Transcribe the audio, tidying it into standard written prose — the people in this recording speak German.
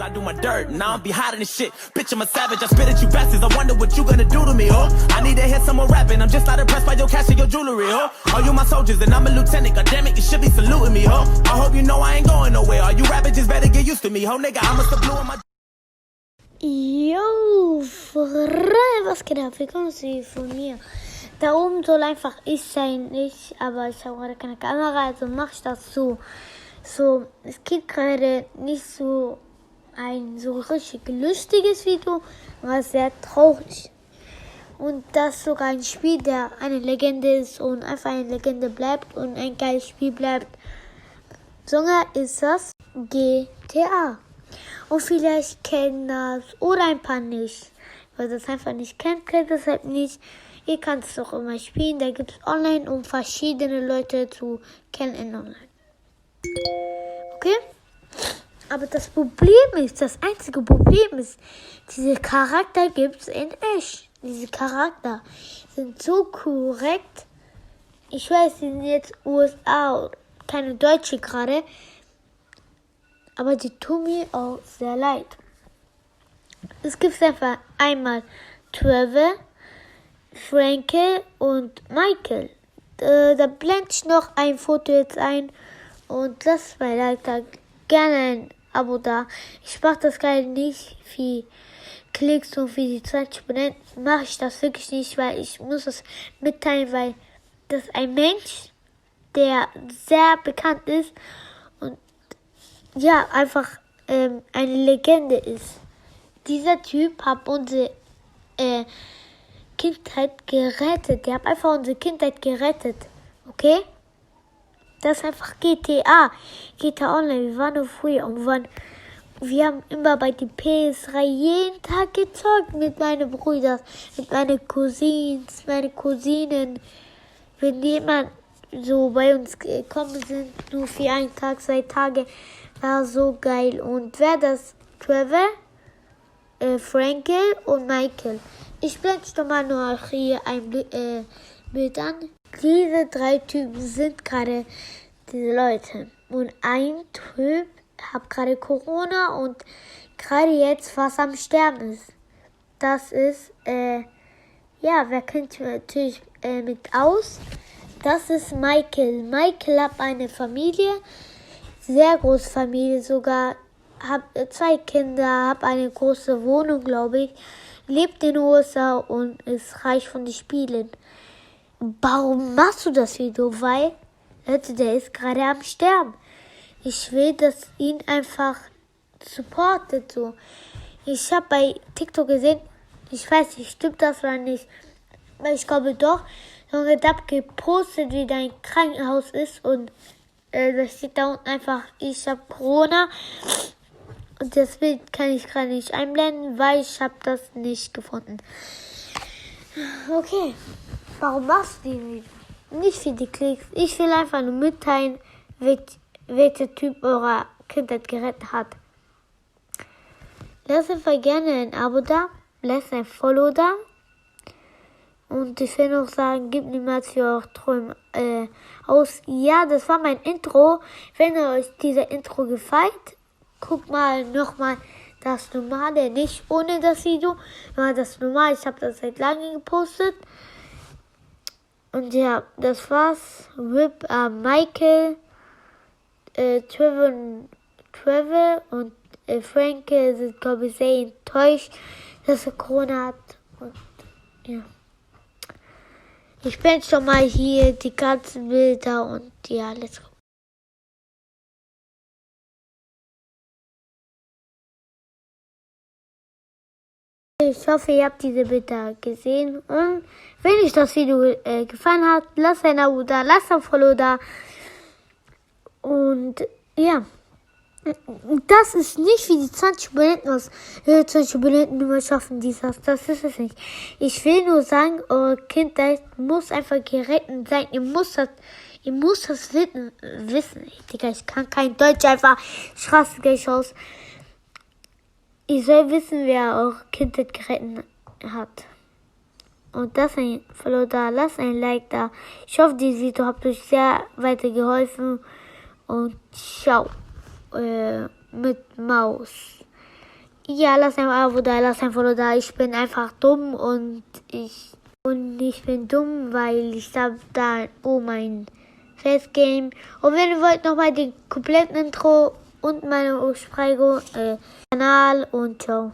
I do my dirt, now I'm be hiding this shit. Bitch, I'm a savage, I spit at you bastards. I wonder what you gonna do to me, huh? I need to hear someone rapping, I'm just not impressed by your cash and your jewelry, huh? Are you my soldiers and I'm a lieutenant, god damn it, you should be saluting me, huh? I hope you know I ain't going nowhere. Are you rapping, just better get used to me, huh, nigga? I'm a blue on my... Yo, Freunde, was geht ab? Willkommen von mir. Da oben soll einfach ich sein, aber ich habe gerade keine Kamera, also mache ich das so. Es gibt gerade nicht so ein so richtig lustiges Video, aber sehr traurig. Und das ist sogar ein Spiel, der eine Legende ist und einfach eine Legende bleibt und ein geiles Spiel bleibt. Sogar ist das GTA. Und vielleicht kennen das oder ein paar nicht. Weil das einfach nicht kennt das halt nicht. Ihr könnt es doch immer spielen. Da gibt es online, um verschiedene Leute zu kennen online. Okay? Aber das einzige Problem ist, diese Charakter gibt es in echt. Diese Charakter sind so korrekt. Ich weiß, sie sind jetzt USA, keine Deutsche gerade. Aber die tun mir auch sehr leid. Es gibt einfach einmal Trevor, Frankie und Michael. Da blende ich noch ein Foto jetzt ein und lasst bei Like gerne ein Abo da. Ich mache das gerade nicht für Klicks und für die 20 Abonnenten. Mache ich das wirklich nicht, weil ich muss das mitteilen, weil das ein Mensch, der sehr bekannt ist und ja, einfach eine Legende ist. Dieser Typ hat unsere Kindheit gerettet. Der hat einfach unsere Kindheit gerettet. Okay? Das ist einfach GTA. GTA Online. Wir waren nur früher und wir haben immer bei die PS3 jeden Tag gezockt mit meinen Brüdern, mit meinen Cousinen. Wenn jemand so bei uns gekommen sind, nur für einen Tag, 2 Tage, war so geil. Und wer das? Trevor, Frankie und Michael. Ich blende doch mal nur hier ein Bild an. Diese 3 Typen sind gerade diese Leute. Und ein Typ hat gerade Corona und gerade jetzt fast am Sterben ist. Das ist, wer kennt sich natürlich mit aus? Das ist Michael. Michael hat eine Familie, sehr große Familie sogar. Hab 2 Kinder, hab eine große Wohnung, glaube ich. Lebt in den USA und ist reich von den Spielen. Warum machst du das Video? Weil, Leute, der ist gerade am Sterben. Ich will, dass ihn einfach supportet. So. Ich habe bei TikTok gesehen, ich weiß nicht, stimmt das oder nicht, aber ich glaube doch, Junge, da gepostet, wie dein Krankenhaus ist und da steht da unten einfach, ich habe Corona. Und das Bild kann ich gerade nicht einblenden, weil ich habe das nicht gefunden. Okay, warum machst du die Video? Nicht für die Klicks. Ich will einfach nur mitteilen, welcher Typ eurer Kindheit gerettet hat. Lasst einfach gerne ein Abo da, lasst ein Follow da. Und ich will noch sagen, gebt niemals für eure Träume aus. Ja, das war mein Intro. Wenn euch dieser Intro gefällt, guckt mal nochmal das normale, nicht ohne das Video, sondern das normale. Ich habe das seit langem gepostet. Und ja, das war's. RIP Michael, Trevor und Frankie sind, glaube ich, sehr enttäuscht, dass er Corona hat. Und ja. Ich blende schon mal hier die ganzen Bilder und ja, let's go. Ich hoffe, ihr habt diese Bilder gesehen. Und wenn euch das Video gefallen hat, lasst ein Abo da, lasst ein Follow da. Und ja, das ist nicht wie die 20 Abonnenten aus 20 Abonnenten nur schaffen das ist es nicht. Ich will nur sagen, eure Kindheit muss einfach gerettet sein. Ihr müsst das wissen. Digga, ich kann kein Deutsch einfach. Ich raste gleich aus. Ihr sollt wissen, wer eure Kindheit gerettet hat. Und das ein Follow da, lasst ein Like da. Ich hoffe, dieses Video hat euch sehr weitergeholfen. Und ciao. Mit Maus. Ja, lass ein Abo da, lass ein Follow da. Ich bin einfach dumm und ich bin dumm, weil ich habe da mein Facegame. Und wenn ihr wollt, nochmal den kompletten Intro und meine Ursprung Kanal und ciao.